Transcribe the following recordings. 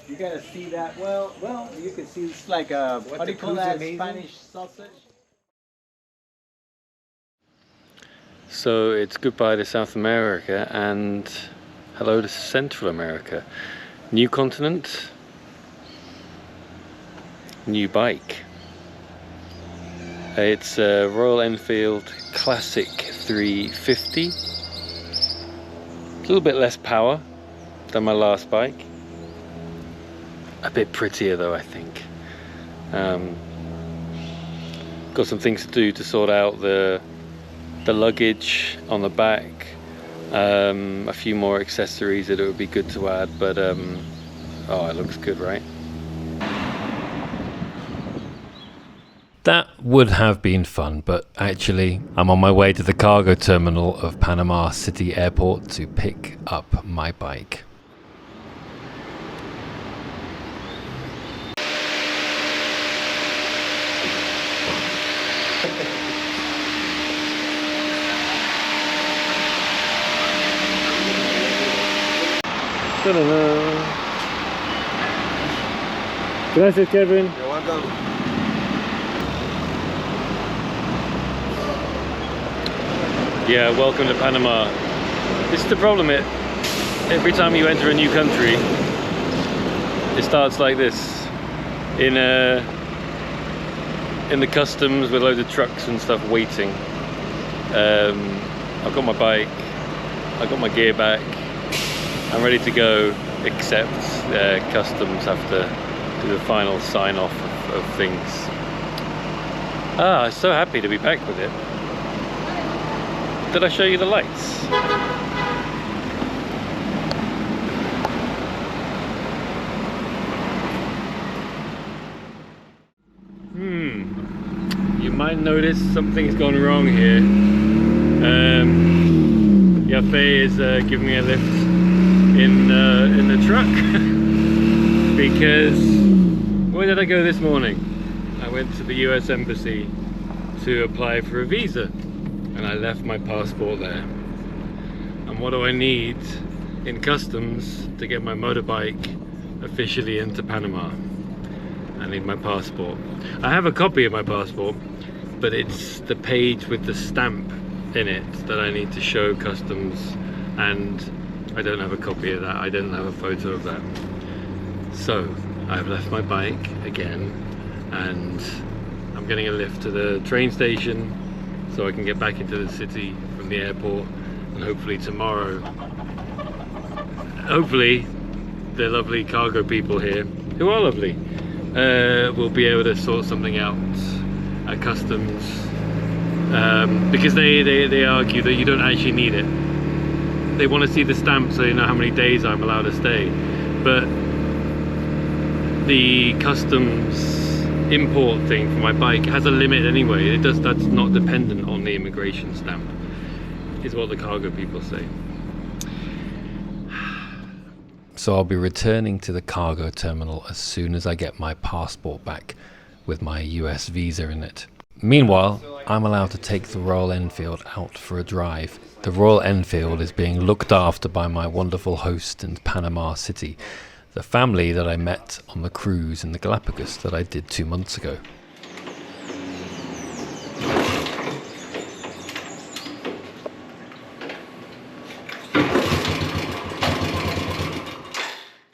You gotta see that. Well, you can see it's like a, what do you call that, Spanish sausage? So it's goodbye to South America and hello to Central America. New continent, new bike. It's a Royal Enfield Classic 350. A little bit less power than my last bike. A bit prettier though, I think. Got some things to do to sort out the luggage on the back. A few more accessories that it would be good to add, but oh, it looks good, right? That would have been fun, but actually I'm on my way to the cargo terminal of Panama City Airport to pick up my bike. Gracias, Kevin. You're welcome. Yeah, welcome to Panama. This is the problem, every time you enter a new country, it starts like this. In the customs with loads of trucks and stuff waiting. I've got my bike, I've got my gear back, I'm ready to go, except customs have to do the final sign off of things. I'm so happy to be back with it. Did I show you the lights? You might notice something's gone wrong here. Yafe is giving me a lift in the truck because where did I go this morning? I went to the US Embassy to apply for a visa and I left my passport there. And what do I need in customs to get my motorbike officially into Panama? I need my passport. I have a copy of my passport, but it's the page with the stamp in it that I need to show customs, and I don't have a copy of that. I don't have a photo of that. So I've left my bike again and I'm getting a lift to the train station so I can get back into the city from the airport, and hopefully tomorrow, hopefully the lovely cargo people here, who are lovely, will be able to sort something out at customs, because they argue that you don't actually need it. They want to see the stamp so they know how many days I'm allowed to stay, but the customs import thing for my bike has a limit anyway. That's not dependent on the immigration stamp, is what the cargo people say. So I'll be returning to the cargo terminal as soon as I get my passport back with my US visa in it. Meanwhile, I'm allowed to take the Royal Enfield out for a drive. The Royal Enfield is being looked after by my wonderful host in Panama City, the family that I met on the cruise in the Galapagos that I did 2 months ago.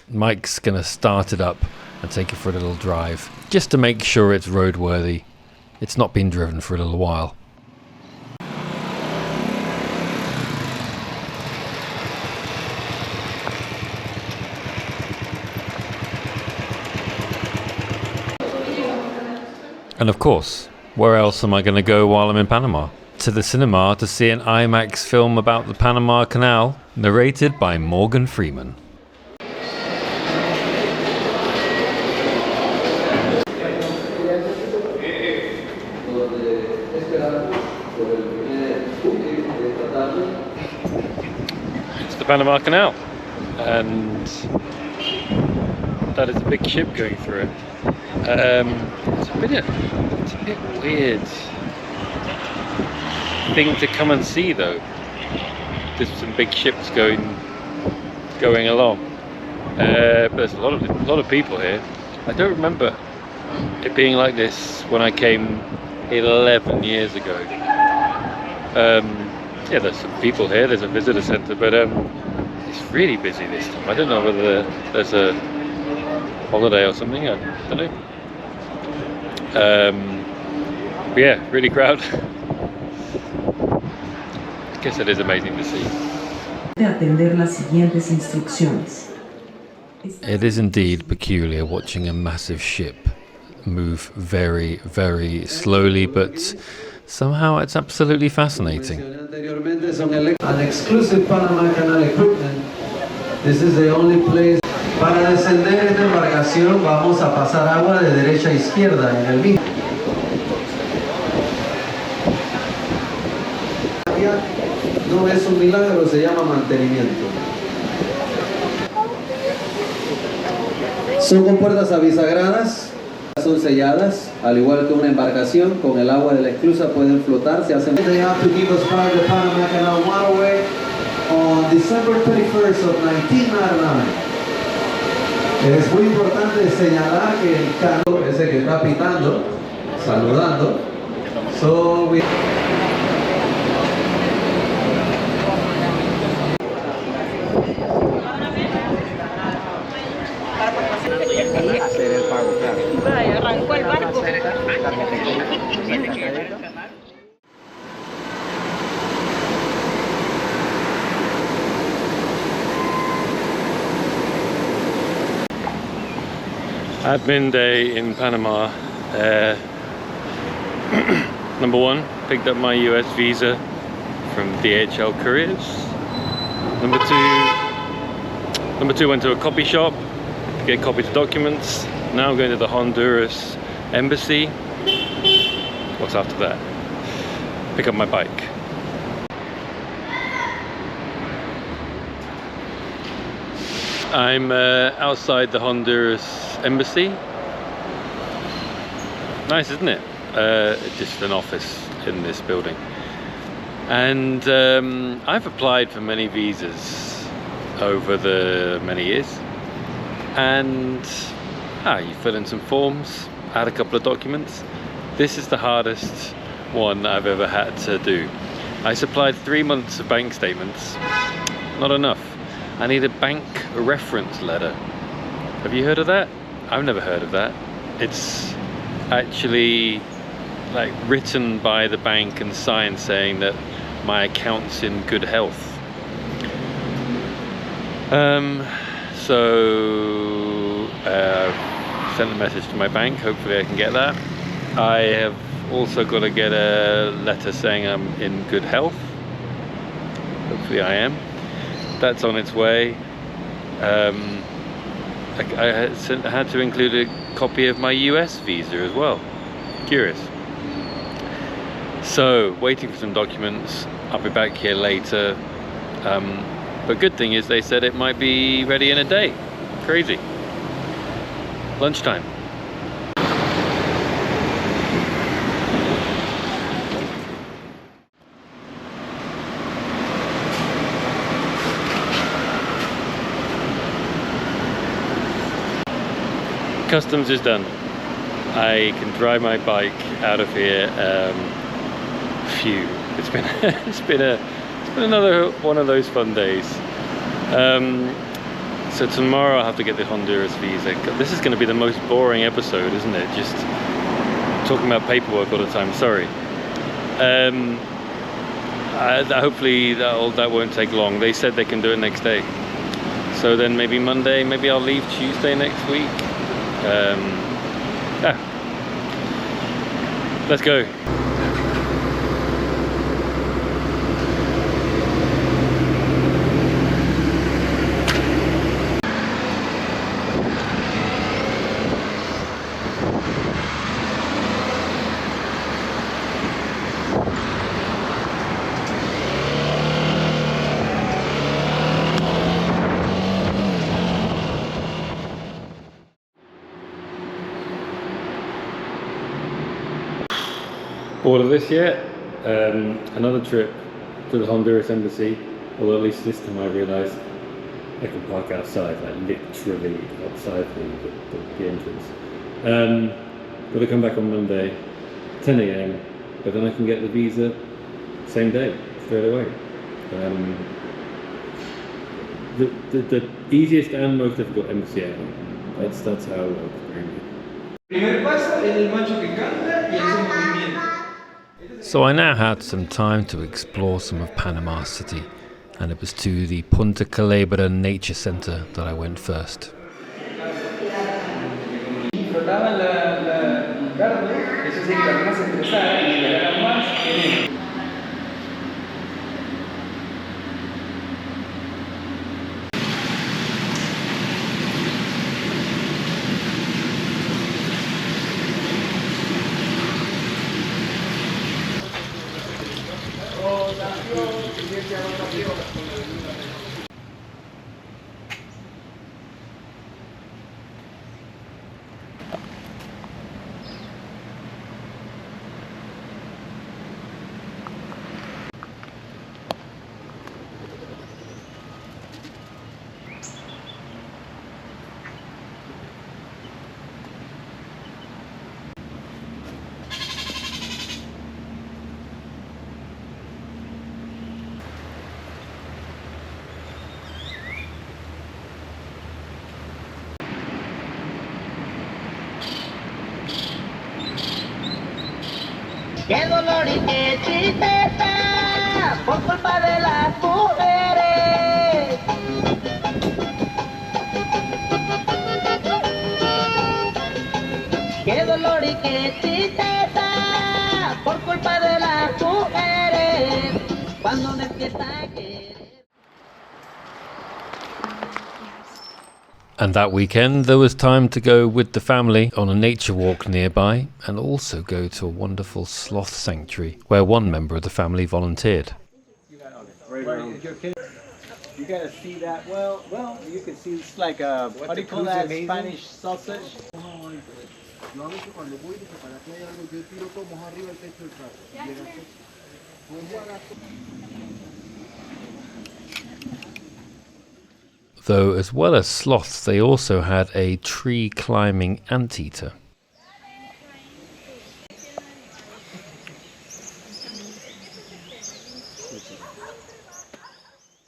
Mike's gonna start it up and take it for a little drive, just to make sure it's roadworthy. It's not been driven for a little while. And of course, where else am I going to go while I'm in Panama? To the cinema to see an IMAX film about the Panama Canal, narrated by Morgan Freeman. It's the Panama Canal, and that is a big ship going through it. It's a bit weird thing to come and see though. There's some big ships going along. But there's a lot of people here. I don't remember it being like this when I came 11 years ago. Yeah, there's some people here. There's a visitor center, but it's really busy this time. I don't know whether there's a holiday or something. I don't know. But yeah, really crowded. I guess it is amazing to see. Atender las siguientes instrucciones. It is indeed peculiar watching a massive ship move very, very slowly, but somehow it's absolutely fascinating. An exclusive Panama Canal equipment. This is the only place. Para descender esta embarcación vamos a pasar agua de derecha a izquierda en el mismo. No es un milagro, se llama mantenimiento. Son con puertas abisagradas, son selladas, al igual que una embarcación, con el agua de la esclusa pueden flotar, se hacen. They have to give us part of the Panama Canal waterway on December 31st of 1999. Es muy importante señalar que el carro, ese que está pitando, saludando, so we... Arrancó el barco. Admin day in Panama. Number one, picked up my US visa from DHL Couriers. Number two, went to a copy shop to get copied documents. Now I'm going to the Honduras embassy. What's after that? Pick up my bike. I'm outside the Honduras embassy. Nice, isn't it? Just an office in this building. And I've applied for many visas over the many years. And you fill in some forms, add a couple of documents. This is the hardest one I've ever had to do. I supplied 3 months of bank statements. Not enough. I need a bank reference letter. Have you heard of that? I've never heard of that. It's actually like written by the bank and signed saying that my account's in good health. So sent a message to my bank. Hopefully I can get that. I have also got to get a letter saying I'm in good health. Hopefully I am. That's on its way. I had to include a copy of my US visa as well. Curious. So, waiting for some documents. I'll be back here later. But good thing is they said it might be ready in a day. Crazy. Lunchtime. Customs is done. I can drive my bike out of here. Phew! It's been another one of those fun days. So tomorrow I'll have to get the Honduras visa. This is going to be the most boring episode, isn't it? Just talking about paperwork all the time. Sorry. Hopefully that won't take long. They said they can do it next day. So then maybe Monday. Maybe I'll leave Tuesday next week. Yeah. Let's go. All of this yet? Another trip to the Honduras embassy, although at least this time I realised I can park outside, like literally outside the entrance. Got to come back on Monday, 10 a.m. But then I can get the visa same day, straight away. The easiest and most difficult embassy ever. That's how it works. So I now had some time to explore some of Panama City, and it was to the Punta Culebra Nature Center that I went first. Qué dolor y qué tristeza por culpa de las mujeres. Qué dolor y qué tristeza por culpa de las mujeres. Cuando me empieza a querer. And that weekend there was time to go with the family on a nature walk nearby and also go to a wonderful sloth sanctuary where one member of the family volunteered. You gotta see that. Well, you can see it's like a, what do you call that, Spanish sausage? Though as well as sloths, they also had a tree-climbing anteater.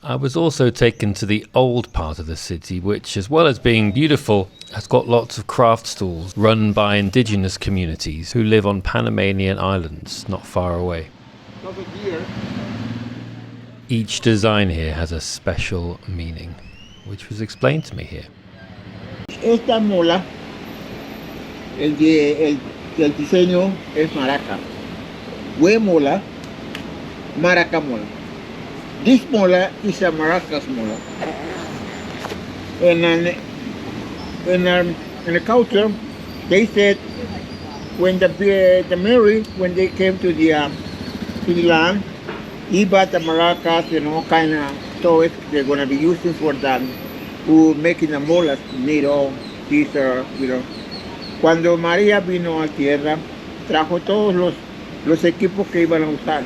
I was also taken to the old part of the city, which, as well as being beautiful, has got lots of craft stalls run by indigenous communities who live on Panamanian islands not far away. Each design here has a special meaning, which was explained to me here. Esta mola, el diseño es maraca. We mola, maraca mola. This mola is a maracas mola. In the culture, they said when the Mary, when they came to the land, he bought the maracas and all kind of toys they're going to be using for that, who making the molas, needle, scissor, you know. Cuando María vino a tierra, trajo todos los equipos que iban a usar,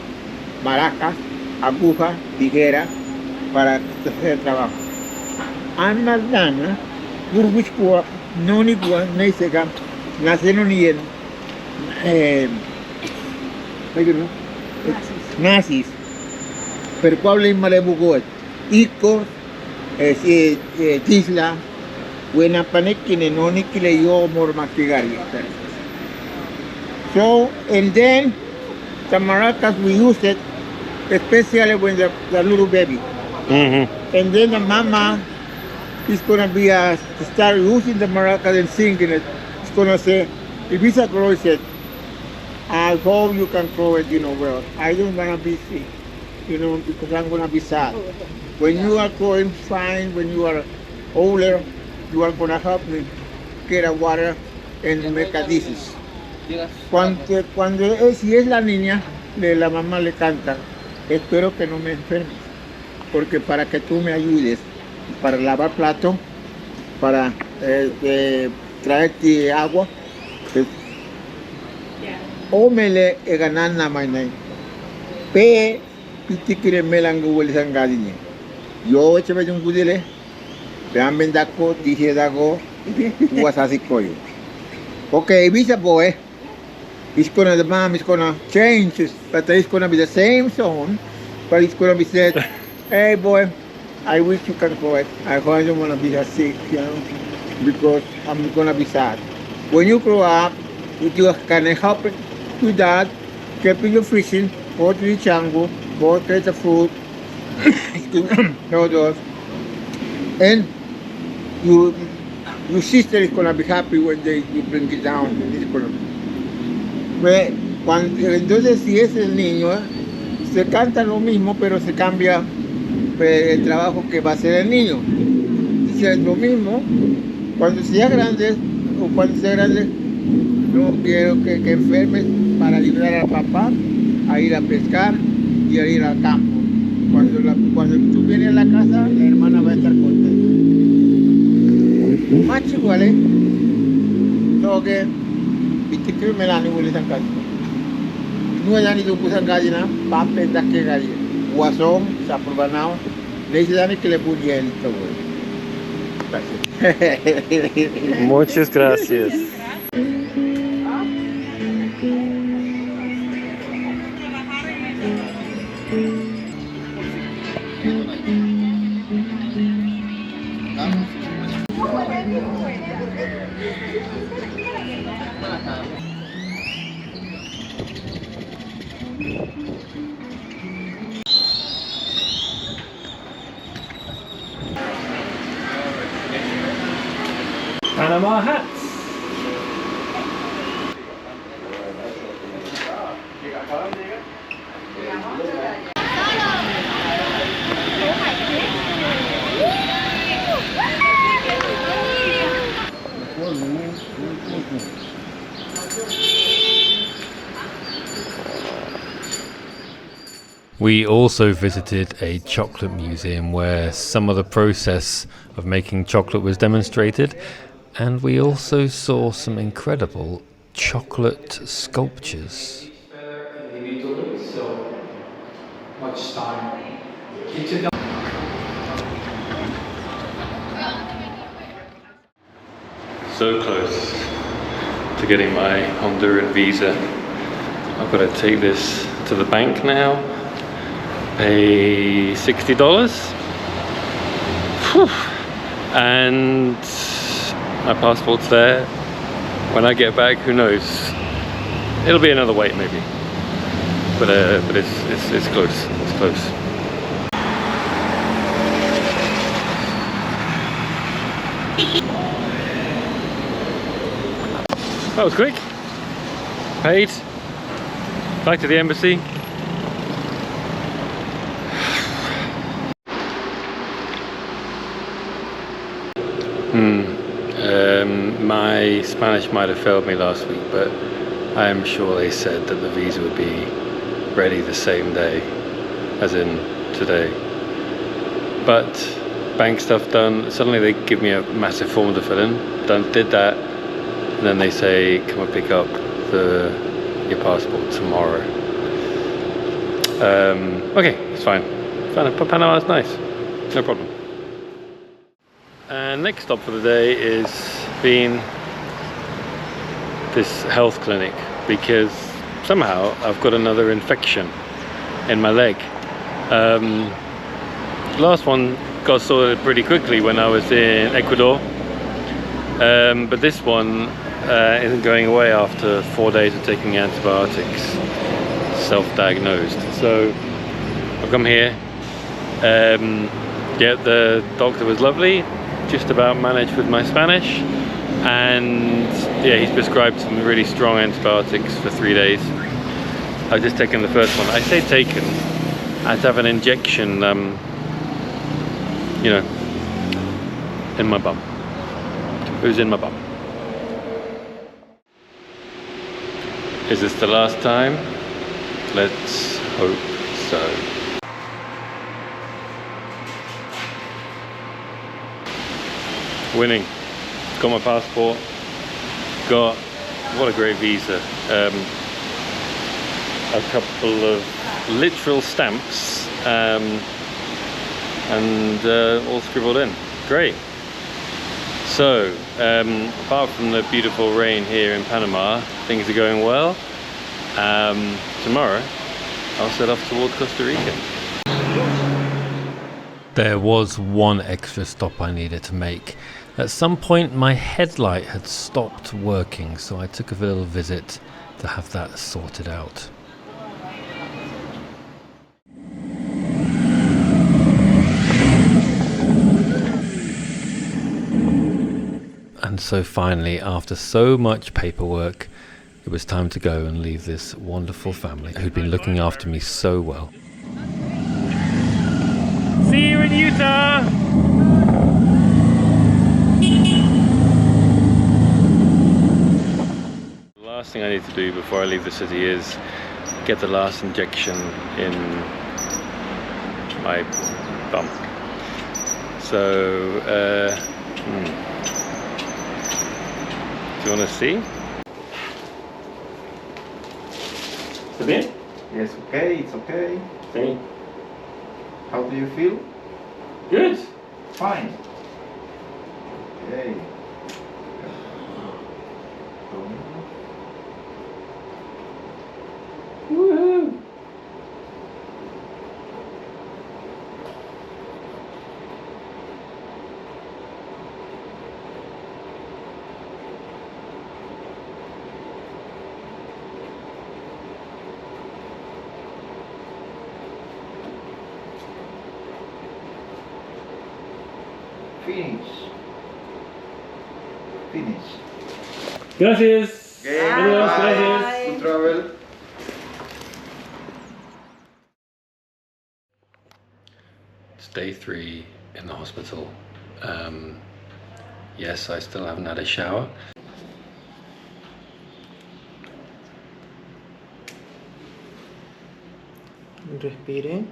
maracas, aguja, tijera, para hacer el trabajo. Ambas damas, Burbuchua, Nonigua, Neisega, nacieron y nazis, pero Pablo y Malebugot, Ico, Tisla, Buena Panekine, Nonikile, yo, Mormactigari. So, and then the maracas we used it, especially when the little baby. Mm-hmm. And then the mama is going to be start using the maracas and singing it. It's going to say, if it's a girl, it said, I hope you can throw it, you know, well, I don't want to be sick, you know, because I'm going to be sad. When you are growing fine, when you are older, you are going to help me get a water and make a dishes. Si es la niña, la mamá le canta, espero que no me enfermes, porque para que tú me ayudes, para lavar plato, para traerte agua, o mele e ganan na mainay, pe pitikire melangu wali sangadine. Yo eche yung gudile, Beamin dako, dihe dako, wasasi koyo. Okay, visa boy. The mom is gonna change, but it's gonna be the same song, but it's gonna be said, hey boy, I wish you can go it. I don't wanna be that sick, you know, because I'm gonna be sad. When you grow up, you can help do that, keep your fishing, go to the jungle, go get the food, and your sister is gonna be happy when you bring it down. It's gonna entonces si es el niño, se canta lo mismo, pero se cambia el trabajo que va a hacer el niño. Si es lo mismo, cuando sea grande, no quiero que enfermes para ayudar al papá a ir a pescar y a ir al campo. Cuando tú vienes a la casa, la hermana va a estar contenta. Más igual, so que viste que me la ni boleh sangkat. Nua yang itu pusang gaji na, pape dah ke gaji. Wasong sa perbanau, desi dani que le pudiera esto. Muchas gracias. Panama hats. We also visited a chocolate museum where some of the process of making chocolate was demonstrated, and we also saw some incredible chocolate sculptures. Individually, so much time. So close to getting my Honduran visa. I've got to take this to the bank now, pay $60, and my passport's there. When I get back, who knows? It'll be another wait maybe, but it's close. It's close. That was quick. Paid. Back to the embassy. My Spanish might have failed me last week, but I am sure they said that the visa would be ready the same day, as in today. But bank stuff done. Suddenly they give me a massive form to fill in. Did that, and then they say come and pick up your passport tomorrow. Okay, it's fine. Panama is nice, no problem. And next stop for the day is being this health clinic, because somehow I've got another infection in my leg. Last one got sorted pretty quickly when I was in Ecuador, but this one isn't going away after 4 days of taking antibiotics, self-diagnosed. So I've come here. Yeah, the doctor was lovely, just about managed with my Spanish, and yeah, he's prescribed some really strong antibiotics for 3 days. I've just taken the first one. I say taken, I had to have an injection, you know, in my bum. It was in my bum. Is this the last time? Let's hope so. Winning. Got my passport. Got, what a great visa. A couple of literal stamps and all scribbled in. Great. So, apart from the beautiful rain here in Panama, things are going well. Tomorrow, I'll set off toward Costa Rica. There was one extra stop I needed to make. At some point, my headlight had stopped working, so I took a little visit to have that sorted out. And so finally, after so much paperwork, it was time to go and leave this wonderful family who'd been looking after me so well. See you in Utah! The last thing I need to do before I leave the city is get the last injection in my bump. So, do you want to see? ¿Está bien? Yes, okay, it's okay. Sí. How do you feel? Good. Fine. Okay. Woohoo! Finish. Finish. Gracias. Okay, Adiós, bye. gracias. Good travel. It's day 3 in the hospital. Yes, I still haven't had a shower. Respire.